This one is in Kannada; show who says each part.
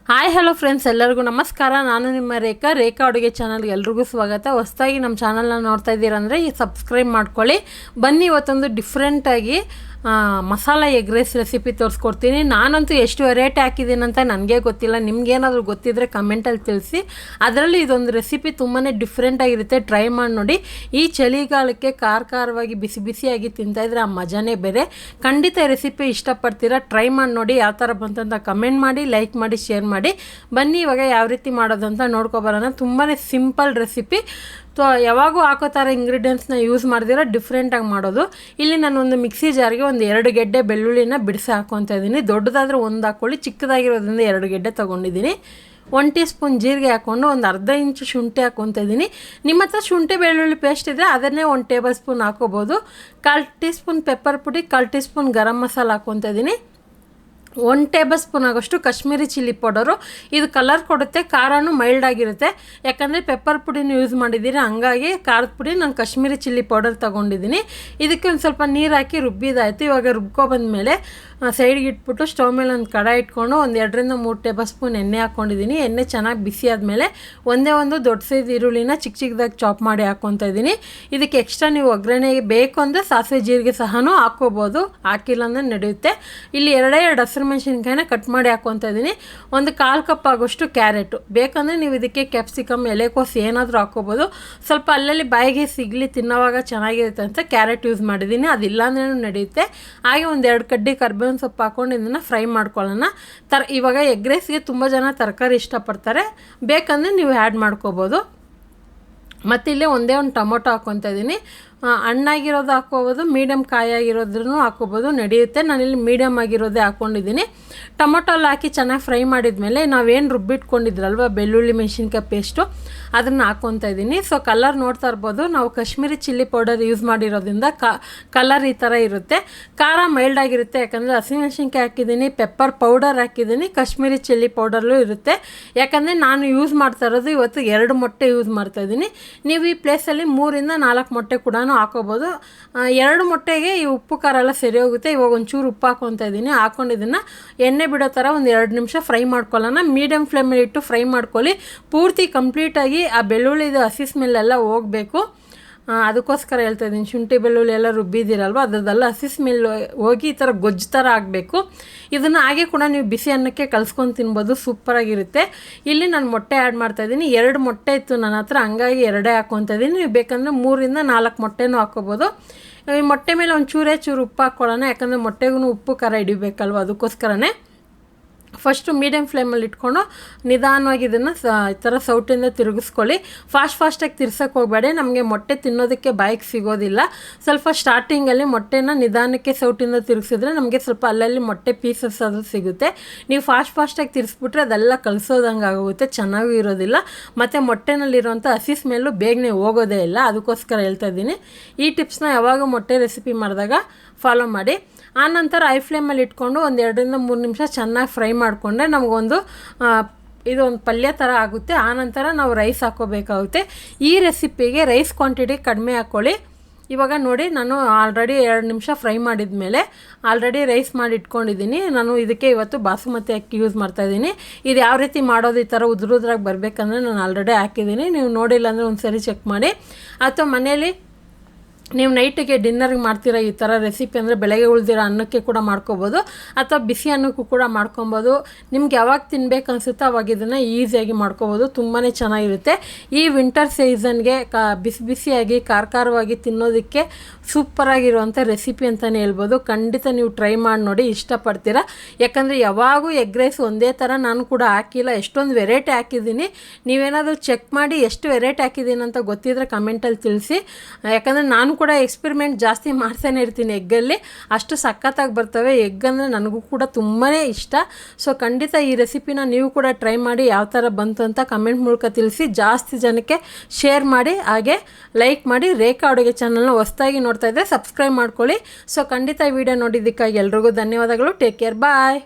Speaker 1: ಹಾಯ್ ಹಲೋ ಫ್ರೆಂಡ್ಸ್, ಎಲ್ಲರಿಗೂ ನಮಸ್ಕಾರ. ನಾನು ನಿಮ್ಮ ರೇಖಾ ಅಡುಗೆ ಚಾನಲ್ಗೆ ಎಲ್ರಿಗೂ ಸ್ವಾಗತ. ಹೊಸದಾಗಿ ನಮ್ಮ ಚಾನಲ್ನ ನೋಡ್ತಾ ಇದ್ದೀರಂದರೆ ಈ ಸಬ್ಸ್ಕ್ರೈಬ್ ಮಾಡ್ಕೊಳ್ಳಿ. ಬನ್ನಿ, ಇವತ್ತೊಂದು ಡಿಫ್ರೆಂಟಾಗಿ ಮಸಾಲ ಎಗ್ ರೈಸ್ ರೆಸಿಪಿ ತೋರಿಸ್ಕೊಡ್ತೀನಿ. ನಾನಂತೂ ಎಷ್ಟು ವೆರೈಟಿ ಹಾಕಿದ್ದೀನಂತ ನನಗೆ ಗೊತ್ತಿಲ್ಲ. ನಿಮ್ಗೇನಾದರೂ ಗೊತ್ತಿದ್ದರೆ ಕಮೆಂಟಲ್ಲಿ ತಿಳಿಸಿ. ಅದರಲ್ಲಿ ಇದೊಂದು ರೆಸಿಪಿ ತುಂಬಾ ಡಿಫ್ರೆಂಟಾಗಿರುತ್ತೆ, ಟ್ರೈ ಮಾಡಿ ನೋಡಿ. ಈ ಚಳಿಗಾಲಕ್ಕೆ ಖಾರವಾಗಿ ಬಿಸಿ ಬಿಸಿಯಾಗಿ ತಿಂತಾಯಿದ್ರೆ ಆ ಮಜಾನೇ ಬೇರೆ. ಖಂಡಿತ ಈ ರೆಸಿಪಿ ಇಷ್ಟಪಡ್ತೀರಾ, ಟ್ರೈ ಮಾಡಿ ನೋಡಿ. ಯಾವ ಥರ ಬಂತಂತ ಕಮೆಂಟ್ ಮಾಡಿ, ಲೈಕ್ ಮಾಡಿ, ಶೇರ್ ಮಾಡಿ. ಬನ್ನಿ ಇವಾಗ ಯಾವ ರೀತಿ ಮಾಡೋದು ಅಂತ ನೋಡ್ಕೊಬರೋಣ. ತುಂಬಾ ಸಿಂಪಲ್ ರೆಸಿಪಿ. ಯಾವಾಗೂ ಹಾಕೋ ಥರ ಇಂಗ್ರೀಡಿಯೆಂಟ್ಸ್ನ ಯೂಸ್ ಮಾಡಿದಿರ ಡಿಫ್ರೆಂಟಾಗಿ ಮಾಡೋದು. ಇಲ್ಲಿ ನಾನು ಒಂದು ಮಿಕ್ಸಿ ಜಾರ್ಗೆ ಒಂದು 2 ಗೆಡ್ಡೆ ಬೆಳ್ಳುಳ್ಳಿನ ಬಿಡಿಸಿ ಹಾಕ್ಕೊತಾ ಇದ್ದೀನಿ. ದೊಡ್ಡದಾದರೆ ಒಂದು ಹಾಕ್ಕೊಳ್ಳಿ, ಚಿಕ್ಕದಾಗಿರೋದ್ರಿಂದ 2 ಗೆಡ್ಡೆ ತೊಗೊಂಡಿದ್ದೀನಿ. 1 ಟೀ ಸ್ಪೂನ್ ಜೀರಿಗೆ ಹಾಕ್ಕೊಂಡು ಒಂದು ಅರ್ಧ ಇಂಚು ಶುಂಠಿ ಹಾಕ್ಕೊತಾ ಇದ್ದೀನಿ. ನಿಮ್ಮ ಹತ್ರ ಶುಂಠಿ ಬೆಳ್ಳುಳ್ಳಿ ಪೇಸ್ಟ್ ಇದ್ದರೆ ಅದನ್ನೇ 1 ಟೇಬಲ್ ಸ್ಪೂನ್ ಹಾಕೋಬೋದು. 1/4 ಟೀ ಸ್ಪೂನ್ ಪೆಪ್ಪರ್ ಪುಡಿ, 1/4 ಟೀ ಸ್ಪೂನ್ ಗರಂ ಮಸಾಲ ಹಾಕ್ಕೊತಾ ಇದ್ದೀನಿ. 1 ಟೇಬಲ್ ಸ್ಪೂನ್ ಆಗೋಷ್ಟು ಕಾಶ್ಮೀರಿ ಚಿಲ್ಲಿ ಪೌಡರು. ಇದು ಕಲರ್ ಕೊಡುತ್ತೆ, ಖಾರನೂ ಮೈಲ್ಡ್ ಆಗಿರುತ್ತೆ. ಯಾಕಂದರೆ ಪೆಪ್ಪರ್ ಪುಡಿನ ಯೂಸ್ ಮಾಡಿದ್ದೀನಿ, ಹಂಗಾಗಿ ಖಾರದ ಪುಡಿ ನಾನು ಕಾಶ್ಮೀರಿ ಚಿಲ್ಲಿ ಪೌಡರ್ ತೊಗೊಂಡಿದ್ದೀನಿ. ಇದಕ್ಕೆ ಒಂದು ಸ್ವಲ್ಪ ನೀರು ಹಾಕಿ ರುಬ್ಬಿದಾಯಿತು. ಇವಾಗ ರುಬ್ಕೊಬಂದ್ಮೇಲೆ ಸೈಡ್ಗೆ ಇಟ್ಬಿಟ್ಟು ಸ್ಟವ್ ಮೇಲೆ ಒಂದು ಕಡಾಯಿ ಇಟ್ಕೊಂಡು ಒಂದು 2 ರಿಂದ 3 ಟೇಬಲ್ ಸ್ಪೂನ್ ಎಣ್ಣೆ ಹಾಕ್ಕೊಂಡಿದ್ದೀನಿ. ಎಣ್ಣೆ ಚೆನ್ನಾಗಿ ಬಿಸಿ ಆದಮೇಲೆ ಒಂದು ದೊಡ್ಡ ಸೈಜ್ ಈರುಳ್ಳಿನ ಚಿಕ್ಕದಾಗಿ ಚಾಪ್ ಮಾಡಿ ಹಾಕ್ಕೊತಾ ಇದ್ದೀನಿ. ಇದಕ್ಕೆ ಎಕ್ಸ್ಟ್ರಾ ನೀವು ಒಗ್ಗರಣೆಗೆ ಬೇಕು ಅಂದರೆ ಸಾಸಿವೆ ಜೀರಿಗೆ ಸಹನೂ ಹಾಕ್ಕೋಬೋದು, ಹಾಕಿಲ್ಲ ಅಂದರೆ ನಡೆಯುತ್ತೆ. ಇಲ್ಲಿ 2 ಹಸಿರು ಮೆಣಸಿನ್ಕಾಯಿನ ಕಟ್ ಮಾಡಿ ಹಾಕ್ಕೊತಾ ಇದ್ದೀನಿ. ಒಂದು 1/4 ಕಪ್ ಆಗೋಷ್ಟು ಕ್ಯಾರೆಟು. ಬೇಕಂದರೆ ನೀವು ಇದಕ್ಕೆ ಕ್ಯಾಪ್ಸಿಕಮ್, ಎಲೆಕೋಸು ಏನಾದರೂ ಹಾಕ್ಕೋಬೋದು. ಸ್ವಲ್ಪ ಅಲ್ಲಲ್ಲಿ ಬಾಯಿಗೆ ಸಿಗಲಿ, ತಿನ್ನೋವಾಗ ಚೆನ್ನಾಗಿರುತ್ತೆ ಅಂತ ಕ್ಯಾರೆಟ್ ಯೂಸ್ ಮಾಡಿದ್ದೀನಿ. ಅದಿಲ್ಲ ಅಂದ್ರೂ ನಡೆಯುತ್ತೆ. ಹಾಗೆ ಒಂದು 2 ಕಡ್ಡಿ ಕರ್ಬೇವಿನ ಸೊಪ್ಪು ಹಾಕ್ಕೊಂಡು ಇದನ್ನು ಫ್ರೈ ಮಾಡ್ಕೊಳ್ಳೋಣ. ಇವಾಗ ಎಗ್ ರೈಸ್ಗೆ ತುಂಬ ಜನ ತರಕಾರಿ ಇಷ್ಟಪಡ್ತಾರೆ, ಬೇಕಂದರೆ ನೀವು ಆ್ಯಡ್ ಮಾಡ್ಕೋಬೋದು. ಮತ್ತಿಲ್ಲಿ ಒಂದೇ ಒಂದು ಟೊಮೊಟೊ ಹಾಕ್ಕೊತಾ ಇದ್ದೀನಿ. ಹಣ್ಣಾಗಿರೋದು ಹಾಕ್ಕೋಬೋದು, ಮೀಡಿಯಮ್ ಕಾಯಾಗಿರೋದ್ರೂ ಹಾಕ್ಕೋಬೋದು, ನಡೆಯುತ್ತೆ. ನಾನಿಲ್ಲಿ ಮೀಡಿಯಮ್ ಆಗಿರೋದೇ ಹಾಕ್ಕೊಂಡಿದ್ದೀನಿ. ಟೊಮೊಟೊಲ್ಲಿ ಹಾಕಿ ಚೆನ್ನಾಗಿ ಫ್ರೈ ಮಾಡಿದ್ಮೇಲೆ ನಾವೇನು ರುಬ್ಬಿಟ್ಕೊಂಡಿದ್ರಲ್ವ ಬೆಳ್ಳುಳ್ಳಿ ಮೆಣಸಿನ್ಕಾಯಿ ಪೇಸ್ಟು, ಅದನ್ನು ಹಾಕ್ಕೊತಾ ಇದ್ದೀನಿ. ಸೊ ಕಲರ್ ನೋಡ್ತಾ ಇರ್ಬೋದು, ನಾವು ಕಾಶ್ಮೀರಿ ಚಿಲ್ಲಿ ಪೌಡರ್ ಯೂಸ್ ಮಾಡಿರೋದ್ರಿಂದ ಕಲರ್ ಈ ಥರ ಇರುತ್ತೆ. ಖಾರ ಮೈಲ್ಡ್ ಆಗಿರುತ್ತೆ, ಯಾಕಂದರೆ ಹಸಿಮೆಣಸಿನ್ಕಾಯಿ ಹಾಕಿದ್ದೀನಿ, ಪೆಪ್ಪರ್ ಪೌಡರ್ ಹಾಕಿದ್ದೀನಿ, ಕಾಶ್ಮೀರಿ ಚಿಲ್ಲಿ ಪೌಡರ್ಲು ಇರುತ್ತೆ. ಯಾಕಂದರೆ ನಾನು ಯೂಸ್ ಮಾಡ್ತಾ ಇರೋದು ಇವತ್ತು 2 ಮೊಟ್ಟೆ ಯೂಸ್ ಮಾಡ್ತಾಯಿದ್ದೀನಿ. ನೀವು ಈ ಪ್ಲೇಸಲ್ಲಿ 3 ರಿಂದ 4 ಮೊಟ್ಟೆ ಕೂಡ ಹಾಕೋಬೋದು. 2 ಮೊಟ್ಟೆಗೆ ಈ ಉಪ್ಪು ಖಾರ ಎಲ್ಲ ಸರಿ ಹೋಗುತ್ತೆ. ಇವಾಗ ಒಂಚೂರು ಉಪ್ಪು ಹಾಕ್ಕೊತಾ ಇದ್ದೀನಿ. ಹಾಕ್ಕೊಂಡಿದ್ದನ್ನು ಎಣ್ಣೆ ಬಿಡೋ ಥರ ಒಂದು 2 ನಿಮಿಷ ಫ್ರೈ ಮಾಡ್ಕೊಳ್ಳೋಣ. ಮೀಡಿಯಮ್ ಫ್ಲೇಮಲ್ಲಿ ಇಟ್ಟು ಫ್ರೈ ಮಾಡ್ಕೊಳ್ಳಿ. ಪೂರ್ತಿ ಕಂಪ್ಲೀಟಾಗಿ ಆ ಬೆಳ್ಳುಳ್ಳಿದು ಹಸಿ ಸ್ಮೆಲ್ಲೆಲ್ಲ ಹೋಗಬೇಕು. ಅದಕ್ಕೋಸ್ಕರ ಹೇಳ್ತಾ ಇದ್ದೀನಿ. ಶುಂಠಿ ಬೆಳ್ಳುಳ್ಳಿ ಎಲ್ಲ ರುಬ್ಬಿದ್ದೀರಲ್ವ, ಅದರದ್ದೆಲ್ಲ ಹಸಿ ಸ್ಮೆಲ್ ಹೋಗಿ ಈ ಥರ ಗೊಜ್ಜು ಥರ ಆಗಬೇಕು. ಇದನ್ನು ಹಾಗೆ ಕೂಡ ನೀವು ಬಿಸಿ ಅನ್ನಕ್ಕೆ ಕಲಿಸ್ಕೊಂಡು ತಿನ್ಬೋದು, ಸೂಪರಾಗಿರುತ್ತೆ. ಇಲ್ಲಿ ನಾನು ಮೊಟ್ಟೆ ಆ್ಯಡ್ ಮಾಡ್ತಾಯಿದ್ದೀನಿ. 2 ಮೊಟ್ಟೆ ಇತ್ತು ನನ್ನ ಹತ್ರ, ಹಂಗಾಗಿ 2 ಹಾಕ್ಕೊತಾ ಇದ್ದೀನಿ. ನೀವು ಬೇಕಂದರೆ 3 ರಿಂದ 4 ಮೊಟ್ಟೆನೂ ಹಾಕ್ಕೋಬೋದು. ಈ ಮೊಟ್ಟೆ ಮೇಲೆ ಒಂದು ಚೂರು ಉಪ್ಪು ಹಾಕ್ಕೊಳ್ಳೋಣ, ಯಾಕಂದರೆ ಮೊಟ್ಟೆಗೂ ಉಪ್ಪು ಖಾರ ಹಿಡಿಬೇಕಲ್ವ, ಅದಕ್ಕೋಸ್ಕರನೇ. ಫಸ್ಟು ಮೀಡಿಯಮ್ ಫ್ಲೇಮಲ್ಲಿ ಇಟ್ಕೊಂಡು ನಿಧಾನವಾಗಿ ಇದನ್ನು ಈ ಥರ ಸೌಟಿಂದ ತಿರುಗಿಸ್ಕೊಳ್ಳಿ. ಫಾಸ್ಟಾಗಿ ತಿರ್ಸೋಕ್ಕೆ ಹೋಗಬೇಡಿ, ನಮಗೆ ಮೊಟ್ಟೆ ತಿನ್ನೋದಕ್ಕೆ ಬಾಯಿಗೆ ಸಿಗೋದಿಲ್ಲ. ಸ್ವಲ್ಪ ಸ್ಟಾರ್ಟಿಂಗಲ್ಲಿ ಮೊಟ್ಟೆನ ನಿಧಾನಕ್ಕೆ ಸೌಟಿಂದ ತಿರುಗಿಸಿದ್ರೆ ನಮಗೆ ಸ್ವಲ್ಪ ಅಲ್ಲಲ್ಲಿ ಮೊಟ್ಟೆ ಪೀಸಸ್ ಅದು ಸಿಗುತ್ತೆ. ನೀವು ಫಾಸ್ಟಾಗಿ ತಿರ್ಸ್ಬಿಟ್ರೆ ಅದೆಲ್ಲ ಕಲಿಸೋದಂಗೆ ಆಗೋಗುತ್ತೆ, ಚೆನ್ನಾಗೂ ಇರೋದಿಲ್ಲ. ಮತ್ತು ಮೊಟ್ಟೆನಲ್ಲಿರುವಂಥ ಹಸಿ ಸ್ಮೆಲ್ಲು ಬೇಗನೆ ಹೋಗೋದೇ ಇಲ್ಲ. ಅದಕ್ಕೋಸ್ಕರ ಹೇಳ್ತಾ ಇದ್ದೀನಿ. ಈ ಟಿಪ್ಸ್ನ ಯಾವಾಗ ಮೊಟ್ಟೆ ರೆಸಿಪಿ ಮಾಡಿದಾಗ ಫಾಲೋ ಮಾಡಿ. ಆನಂತರ ಐ ಫ್ಲೇಮಲ್ಲಿ ಇಟ್ಕೊಂಡು ಒಂದು 2 ರಿಂದ 3 ನಿಮಿಷ ಚೆನ್ನಾಗಿ ಫ್ರೈ ಮಾಡಿಕೊಂಡ್ರೆ ನಮಗೊಂದು ಇದೊಂದು ಪಲ್ಯ ಥರ ಆಗುತ್ತೆ. ಆನಂತರ ನಾವು ರೈಸ್ ಹಾಕ್ಕೋಬೇಕಾಗುತ್ತೆ. ಈ ರೆಸಿಪಿಗೆ ರೈಸ್ ಕ್ವಾಂಟಿಟಿ ಕಡಿಮೆ ಹಾಕ್ಕೊಳ್ಳಿ. ಇವಾಗ ನೋಡಿ, ನಾನು ಆಲ್ರೆಡಿ 2 ನಿಮಿಷ ಫ್ರೈ ಮಾಡಿದ ಮೇಲೆ ಆಲ್ರೆಡಿ ರೈಸ್ ಮಾಡಿ ಇಟ್ಕೊಂಡಿದ್ದೀನಿ. ನಾನು ಇದಕ್ಕೆ ಇವತ್ತು ಬಾಸುಮತಿ ಅಕ್ಕಿ ಯೂಸ್ ಮಾಡ್ತಾಯಿದ್ದೀನಿ. ಇದು ಯಾವ ರೀತಿ ಮಾಡೋದು, ಈ ಥರ ಉದ್ರಾಗಿ ಬರಬೇಕಂದ್ರೆ ನಾನು ಆಲ್ರೆಡಿ ಹಾಕಿದ್ದೀನಿ. ನೀವು ನೋಡಿಲ್ಲ ಅಂದರೆ ಒಂದು ಸರಿ ಚೆಕ್ ಮಾಡಿ. ಅಥವಾ ಮನೇಲಿ ನೀವು ನೈಟಿಗೆ ಡಿನ್ನರ್ಗೆ ಮಾಡ್ತೀರಾ ಈ ಥರ ರೆಸಿಪಿ ಅಂದರೆ ಬೆಳಗ್ಗೆ ಉಳಿದಿರೋ ಅನ್ನಕ್ಕೆ ಕೂಡ ಮಾಡ್ಕೊಬೋದು, ಅಥವಾ ಬಿಸಿ ಅನ್ನಕ್ಕೂ ಕೂಡ ಮಾಡ್ಕೊಬೋದು. ನಿಮ್ಗೆ ಯಾವಾಗ ತಿನ್ಬೇಕು ಅನಿಸುತ್ತೋ ಅವಾಗ ಇದನ್ನು ಈಸಿಯಾಗಿ ಮಾಡ್ಕೊಬೋದು, ತುಂಬಾ ಚೆನ್ನಾಗಿರುತ್ತೆ. ಈ ವಿಂಟರ್ ಸೀಸನ್ಗೆ ಬಿಸಿಯಾಗಿ ಖಾರವಾಗಿ ತಿನ್ನೋದಕ್ಕೆ ಸೂಪರಾಗಿರುವಂಥ ರೆಸಿಪಿ ಅಂತಲೇ ಹೇಳ್ಬೋದು. ಖಂಡಿತ ನೀವು ಟ್ರೈ ಮಾಡಿ ನೋಡಿ, ಇಷ್ಟಪಡ್ತೀರಾ. ಯಾಕಂದರೆ ಯಾವಾಗೂ ಎಗ್ ರೈಸ್ ಒಂದೇ ಥರ ನಾನು ಕೂಡ ಹಾಕಿಲ್ಲ, ಎಷ್ಟೊಂದು ವೆರೈಟಿ ಹಾಕಿದ್ದೀನಿ. ನೀವೇನಾದರೂ ಚೆಕ್ ಮಾಡಿ ಎಷ್ಟು ವೆರೈಟಿ ಹಾಕಿದ್ದೀನಿ ಅಂತ ಗೊತ್ತಿದ್ದರೆ ಕಮೆಂಟಲ್ಲಿ ತಿಳಿಸಿ. ಯಾಕಂದರೆ ನಾನು ಕೂಡ ಎಕ್ಸ್ಪೆರಿಮೆಂಟ್ ಜಾಸ್ತಿ ಮಾಡ್ತಾನೆ ಇರ್ತೀನಿ ಎಗ್ಗಲ್ಲಿ, ಅಷ್ಟು ಸಖತ್ತಾಗಿ ಬರ್ತವೆ. ಎಗ್ ಅಂದರೆ ನನಗೂ ಕೂಡ ತುಂಬಾ ಇಷ್ಟ. ಸೊ ಖಂಡಿತ ಈ ರೆಸಿಪಿನ ನೀವು ಕೂಡ ಟ್ರೈ ಮಾಡಿ, ಯಾವ ಥರ ಬಂತು ಅಂತ ಕಮೆಂಟ್ ಮೂಲಕ ತಿಳಿಸಿ. ಜಾಸ್ತಿ ಜನಕ್ಕೆ ಶೇರ್ ಮಾಡಿ, ಹಾಗೆ ಲೈಕ್ ಮಾಡಿ. ರೇಖಾ ಅಡುಗೆ ಚಾನಲ್ನ ಹೊಸದಾಗಿ ನೋಡ್ತಾ ಇದ್ದರೆ ಸಬ್ಸ್ಕ್ರೈಬ್ ಮಾಡ್ಕೊಳ್ಳಿ. ಸೊ ಖಂಡಿತ ಈ ವಿಡಿಯೋ ನೋಡಿದ್ದಕ್ಕಾಗಿ ಎಲ್ರಿಗೂ ಧನ್ಯವಾದಗಳು. ಟೇಕ್ ಕೇರ್, ಬಾಯ್.